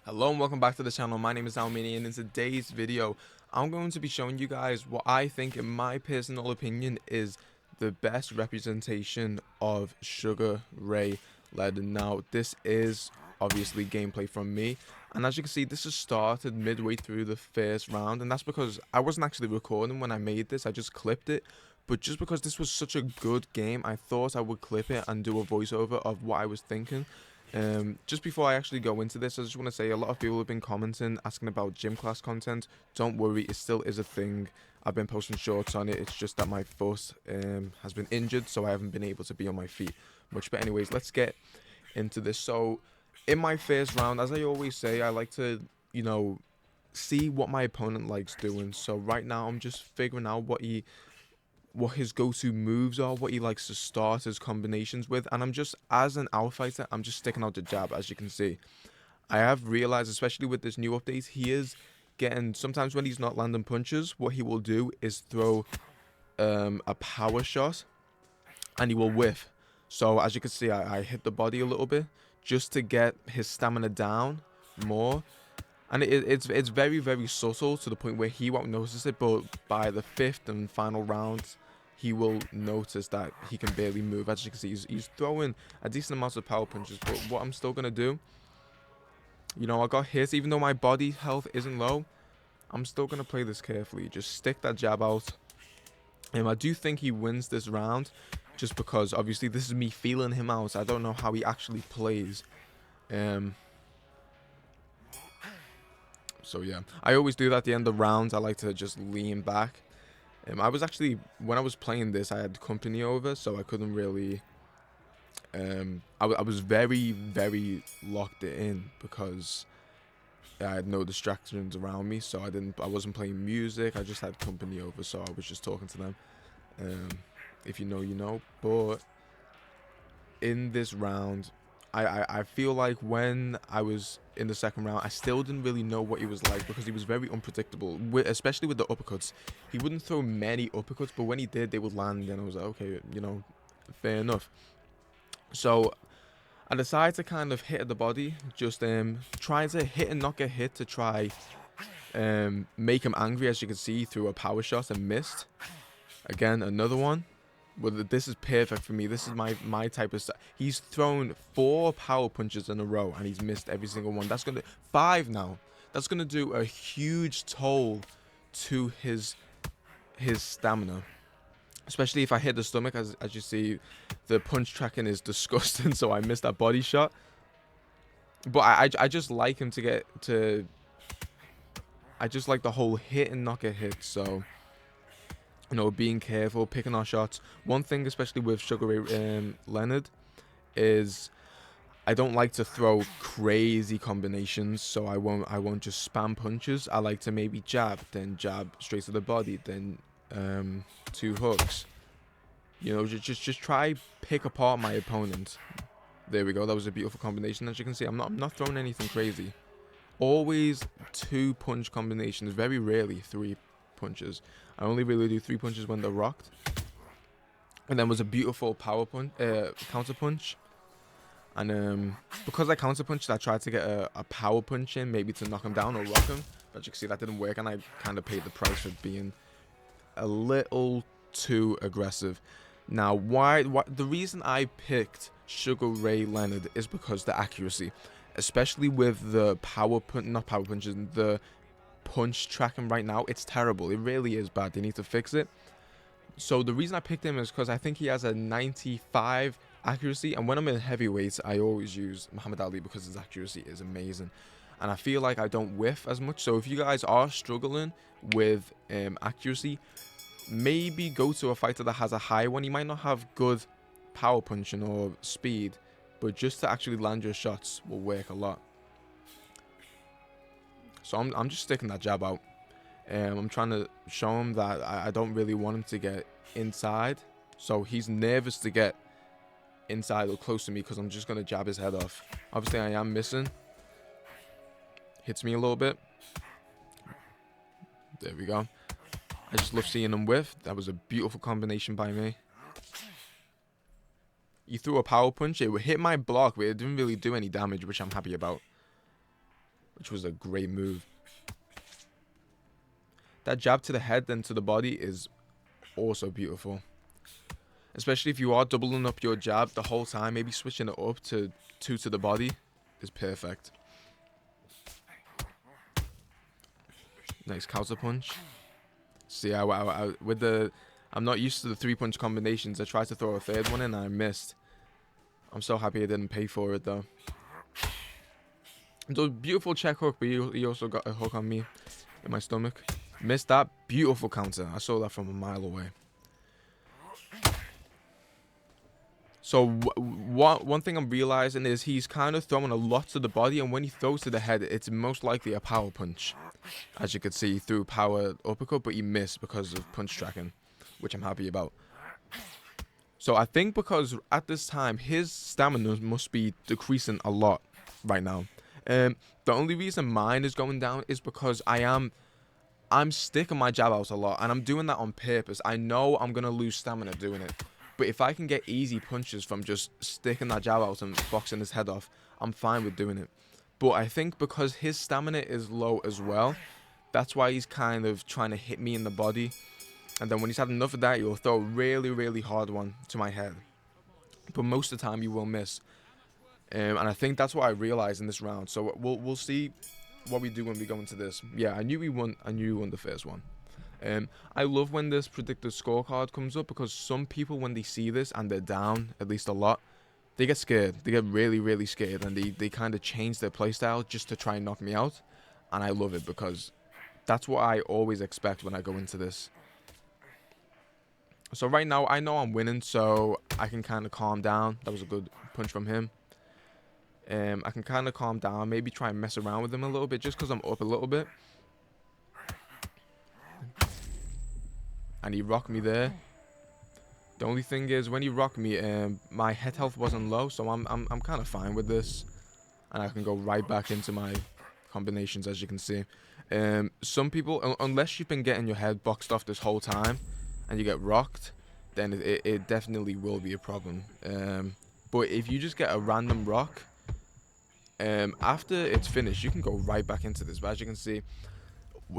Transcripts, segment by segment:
Hello and welcome back to the channel. My name is Almini, and in today's video I'm going to be showing you guys what I think, in my personal opinion, is the best representation of Sugar Ray Leonard. Now this is obviously gameplay from me, and as you can see this has started midway through the first round, and that's because I wasn't actually recording when I made this. I just clipped it, but just because this was such a good game, I thought I would clip it and do a voiceover of what I was thinking. Just before I actually go into this, I just want to say a lot of people have been commenting, asking about gym class content. Don't worry, it still is a thing. I've been posting shorts on it. It's just that my foot has been injured, so I haven't been able to be on my feet much. But anyways, let's get into this. So in my first round, as I always say, I like to, see what my opponent likes doing. So right now I'm just figuring out what his go-to moves are, what he likes to start his combinations with, and I'm just, as an outfighter, I'm just sticking out the jab. As you can see, I have realized, especially with this new update, he is getting, sometimes when he's not landing punches, what he will do is throw a power shot, and he will whiff. So as you can see, I hit the body a little bit just to get his stamina down more. And it's very, very subtle, to the point where he won't notice it, but by the fifth and final round, he will notice that he can barely move. As you can see, he's throwing a decent amount of power punches, but what I'm still going to do, I got hit, even though my body health isn't low, I'm still going to play this carefully. Just stick that jab out. I do think he wins this round, just because, obviously, this is me feeling him out. I don't know how he actually plays. So yeah, I always do that at the end of rounds. I like to just lean back. I was actually, when I was playing this, I had company over, so I couldn't really. I was very, very locked in because I had no distractions around me. So I wasn't playing music. I just had company over, so I was just talking to them. If you know, you know. But in this round, I feel like when I was in the second round, I still didn't really know what he was like, because he was very unpredictable, especially with the uppercuts. He wouldn't throw many uppercuts, but when he did, they would land, and I was like, okay, fair enough. So I decided to kind of hit at the body, just trying to hit and not get hit, to try make him angry. As you can see, through a power shot and missed. Again, another one. Well, this is perfect for me. This is my type of stuff. He's thrown 4 power punches in a row, and he's missed every single one. That's gonna 5 now. That's gonna do a huge toll to his stamina, especially if I hit the stomach. As you see, the punch tracking is disgusting, so I missed that body shot. But I just like him to get to. I just like the whole hit and not get hit. So, being careful, picking our shots. One thing, especially with Sugar Ray Leonard, is I don't like to throw crazy combinations. So I won't just spam punches. I like to maybe jab, then jab straight to the body, then 2 hooks. Just try pick apart my opponent. There we go. That was a beautiful combination. As you can see, I'm not throwing anything crazy. Always 2 punch combinations. Very rarely 3 punches. I only really do 3 punches when they're rocked. And then was a beautiful power punch, counter punch. And because I counter punched, I tried to get a power punch in, maybe to knock him down or rock him. But you can see that didn't work, and I kind of paid the price for being a little too aggressive. Now, the reason I picked Sugar Ray Leonard is because the accuracy, especially with the not power punches, the punch tracking right now, it's terrible. It really is bad. They need to fix it. So the reason I picked him is because I think he has a 95 accuracy, and when I'm in heavyweights, I always use Muhammad Ali because his accuracy is amazing, and I feel like I don't whiff as much. So if you guys are struggling with accuracy, maybe go to a fighter that has a high one. He might not have good power punching or speed, but just to actually land your shots will work a lot. So I'm just sticking that jab out. I'm trying to show him that I don't really want him to get inside. So he's nervous to get inside or close to me, because I'm just going to jab his head off. Obviously, I am missing. Hits me a little bit. There we go. I just love seeing him whiff. That was a beautiful combination by me. He threw a power punch. It would hit my block, but it didn't really do any damage, which I'm happy about. which was a great move. That jab to the head then to the body is also beautiful. Especially if you are doubling up your jab the whole time, maybe switching it up to 2 to the body is perfect. Nice counter punch. See, with the, I'm not used to the 3-punch combinations. I tried to throw a third one in and I missed. I'm so happy I didn't pay for it though. It was a beautiful check hook, but he also got a hook on me in my stomach. Missed that. Beautiful counter. I saw that from a mile away. So one thing I'm realizing is he's kind of throwing a lot to the body, and when he throws to the head, it's most likely a power punch. As you can see, he threw power uppercut, but he missed because of punch tracking, which I'm happy about. So I think because at this time, his stamina must be decreasing a lot right now. The only reason mine is going down is because I'm sticking my jab out a lot, and I'm doing that on purpose. I know I'm going to lose stamina doing it. But if I can get easy punches from just sticking that jab out and boxing his head off, I'm fine with doing it. But I think because his stamina is low as well, that's why he's kind of trying to hit me in the body. And then when he's had enough of that, he'll throw a really, really hard one to my head. But most of the time, he will miss. And I think that's what I realized in this round. So we'll see what we do when we go into this. Yeah, I knew we won the first one. I love when this predicted scorecard comes up, because some people, when they see this and they're down, at least a lot, they get scared. They get really, really scared, and they kind of change their playstyle just to try and knock me out. And I love it, because that's what I always expect when I go into this. So right now, I know I'm winning, so I can kind of calm down. That was a good punch from him. I can kind of calm down, maybe try and mess around with him a little bit, just because I'm up a little bit. And he rocked me there. The only thing is, when he rocked me, my head health wasn't low, so I'm kind of fine with this, and I can go right back into my combinations, as you can see. Some people, unless you've been getting your head boxed off this whole time, and you get rocked, then it definitely will be a problem. But if you just get a random rock, after it's finished, you can go right back into this. But as you can see,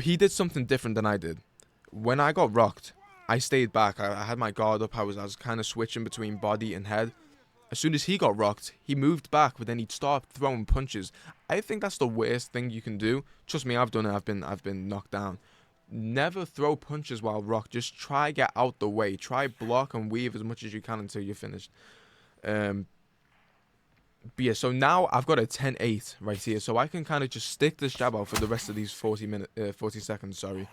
he did something different than I did. When I got rocked, I stayed back. I had my guard up. I was kind of switching between body and head. As soon as he got rocked, he moved back, but then he'd start throwing punches. I think that's the worst thing you can do. Trust me, I've done it. I've been knocked down. Never throw punches while rocked. Just try get out the way. Try block and weave as much as you can until you're finished. But yeah, so now I've got a 10-8 right here, so I can kind of just stick this jab out for the rest of these 40 seconds. Sorry.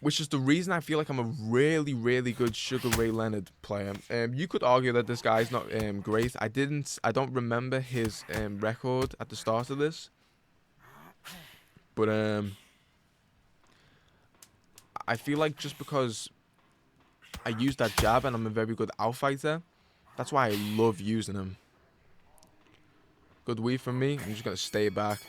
Which is the reason I feel like I'm a really, really good Sugar Ray Leonard player. You could argue that this guy's not great. I don't remember his record at the start of this. But I feel like just because I use that jab and I'm a very good outfighter, that's why I love using him. Good weave from me. I'm just going to stay back.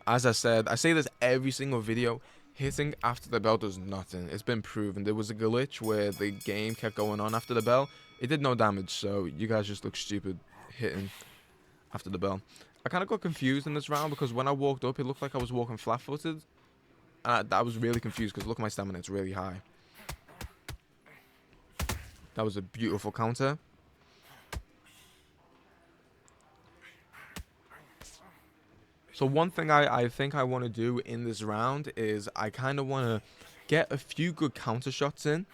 As I said, I say this every single video. Hitting after the bell does nothing. It's been proven. There was a glitch where the game kept going on after the bell. It did no damage, so you guys just look stupid hitting after the bell. I kind of got confused in this round because when I walked up, it looked like I was walking flat-footed. And I was really confused because look at my stamina. It's really high. That was a beautiful counter. So one thing I think I want to do in this round is I kind of want to get a few good counter shots in,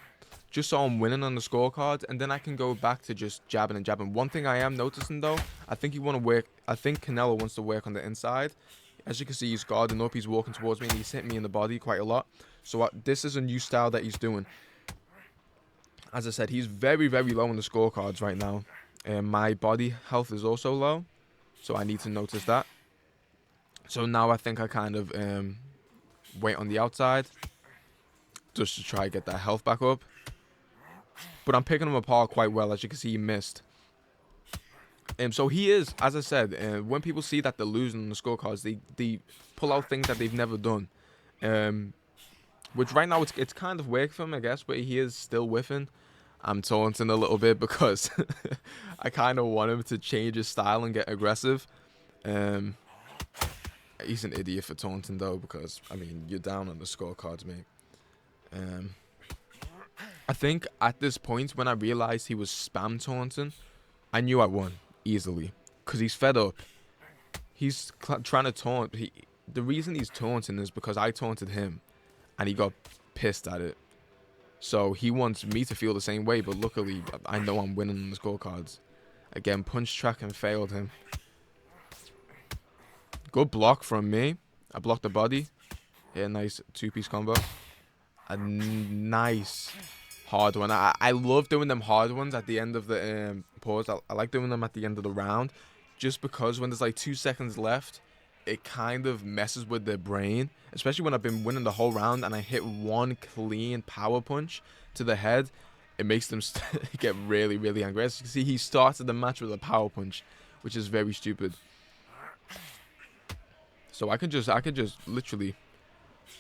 just so I'm winning on the scorecard, and then I can go back to just jabbing and jabbing. One thing I am noticing though, I think Canelo wants to work on the inside. As you can see, he's guarding up, he's walking towards me, and he's hitting me in the body quite a lot. So this is a new style that he's doing. As I said, he's very, very low on the scorecards right now. My body health is also low, so I need to notice that. So now I think I kind of wait on the outside just to try to get that health back up. But I'm picking him apart quite well. As you can see, he missed. So he is, as I said, when people see that they're losing on the scorecards, they pull out things that they've never done. Which right now it's kind of worked for him, I guess, but he is still whiffing. I'm taunting a little bit because I kind of want him to change his style and get aggressive. He's an idiot for taunting though, because I mean you're down on the scorecards, mate. I think at this point when I realized he was spam taunting, I knew I won easily, because he's fed up. He's trying to taunt. The reason he's taunting is because I taunted him, and he got pissed at it. So he wants me to feel the same way, but luckily I know I'm winning on the scorecards. Again, punch track and failed him. Good block from me. I blocked the body. Yeah, nice two-piece combo. A nice hard one. I love doing them hard ones at the end of the pause. I like doing them at the end of the round, just because when there's like 2 seconds left, it kind of messes with their brain, especially when I've been winning the whole round and I hit one clean power punch to the head. It makes them get really, really angry. As you can see, he started the match with a power punch, which is very stupid. So I could just literally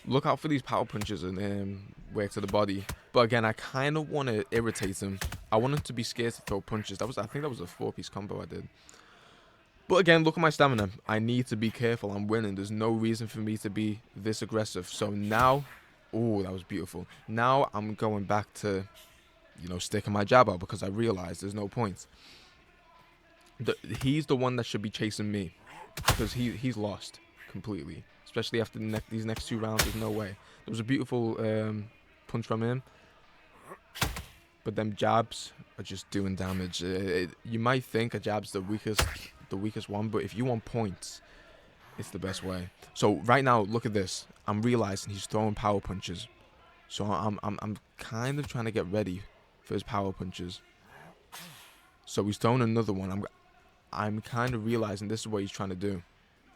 look out for these power punches and work to the body. But again, I kind of want to irritate him. I want him to be scared to throw punches. I think that was a 4-piece combo I did. But again, look at my stamina. I need to be careful. I'm winning. There's no reason for me to be this aggressive. So now, oh, that was beautiful. Now I'm going back to, sticking my jab out, because I realize there's no point. He's the one that should be chasing me, because he's lost completely. Especially after these next 2 rounds, there's no way. There was a beautiful punch from him, but them jabs are just doing damage. You might think a jab's the weakest one, but if you want points, it's the best way. So right now, look at this. I'm realizing he's throwing power punches, so I'm kind of trying to get ready for his power punches. So he's throwing another one. I'm kind of realizing this is what he's trying to do.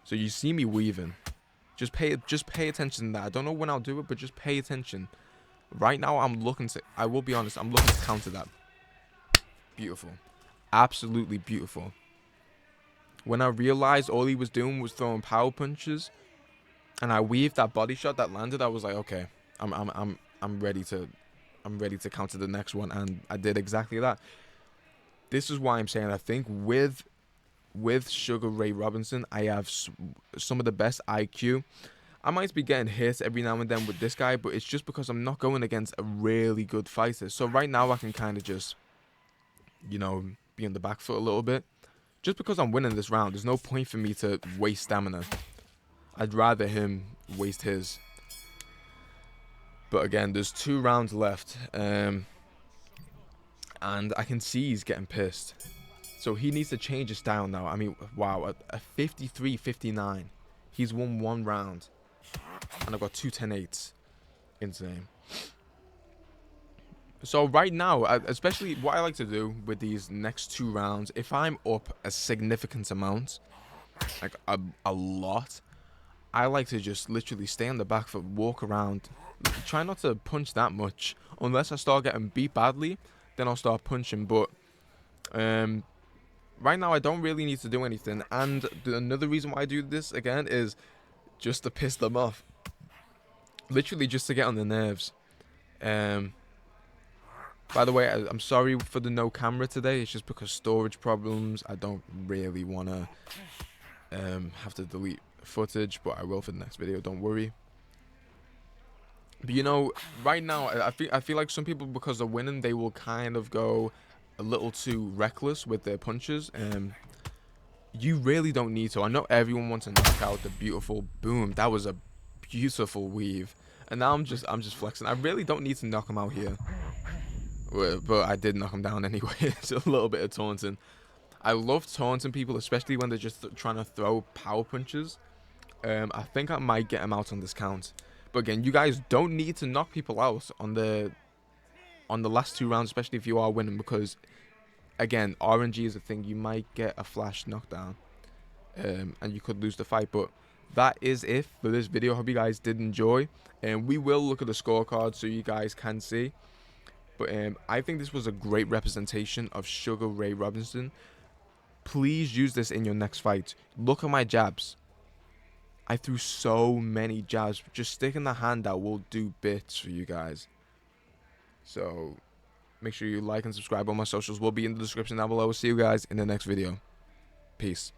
So you see me weaving. Just pay attention to that. I don't know when I'll do it, but just pay attention. Right now, I will be honest, I'm looking to counter that. Beautiful. Absolutely beautiful. When I realized all he was doing was throwing power punches, and I weaved that body shot that landed, I was like, okay, I'm ready to counter the next one, and I did exactly that. This is why I'm saying I think with Sugar Ray Robinson, I have some of the best IQ. I might be getting hit every now and then with this guy, but it's just because I'm not going against a really good fighter. So right now I can kind of just, be on the back foot a little bit. Just because I'm winning this round, there's no point for me to waste stamina. I'd rather him waste his. But again, there's 2 rounds left. And I can see he's getting pissed. So he needs to change his style now. I mean, wow, a 53-59. He's won 1 round. And I've got 2 10-8s. Insane. So right now, especially what I like to do with these next 2 rounds, if I'm up a significant amount, like a lot, I like to just literally stay on the back foot, walk around, try not to punch that much. Unless I start getting beat badly, then I'll start punching. But right now, I don't really need to do anything. And another reason why I do this, again, is just to piss them off. Literally just to get on their nerves. By the way, I'm sorry for the no camera today. It's just because storage problems. I don't really want to have to delete footage, but I will for the next video. Don't worry. But right now, I feel like some people, because they're winning, they will kind of go a little too reckless with their punches. You really don't need to. I know everyone wants to knock out the beautiful boom. That was a beautiful weave. And now I'm just flexing. I really don't need to knock him out here. But I did knock him down anyway. It's a little bit of taunting. I love taunting people, especially when they're just trying to throw power punches. I think I might get him out on this count. But again, you guys don't need to knock people out on the last 2 rounds, especially if you are winning, because again, RNG is a thing. You might get a flash knockdown, and you could lose the fight. But that is it for this video. Hope you guys did enjoy, and we will look at the scorecard so you guys can see. But I think this was a great representation of Sugar Ray Robinson. Please use this in your next fight. Look at my jabs. I threw so many jabs. Just sticking the hand out will do bits for you guys. So make sure you like and subscribe. All my socials will be in the description down below. See you guys in the next video. Peace.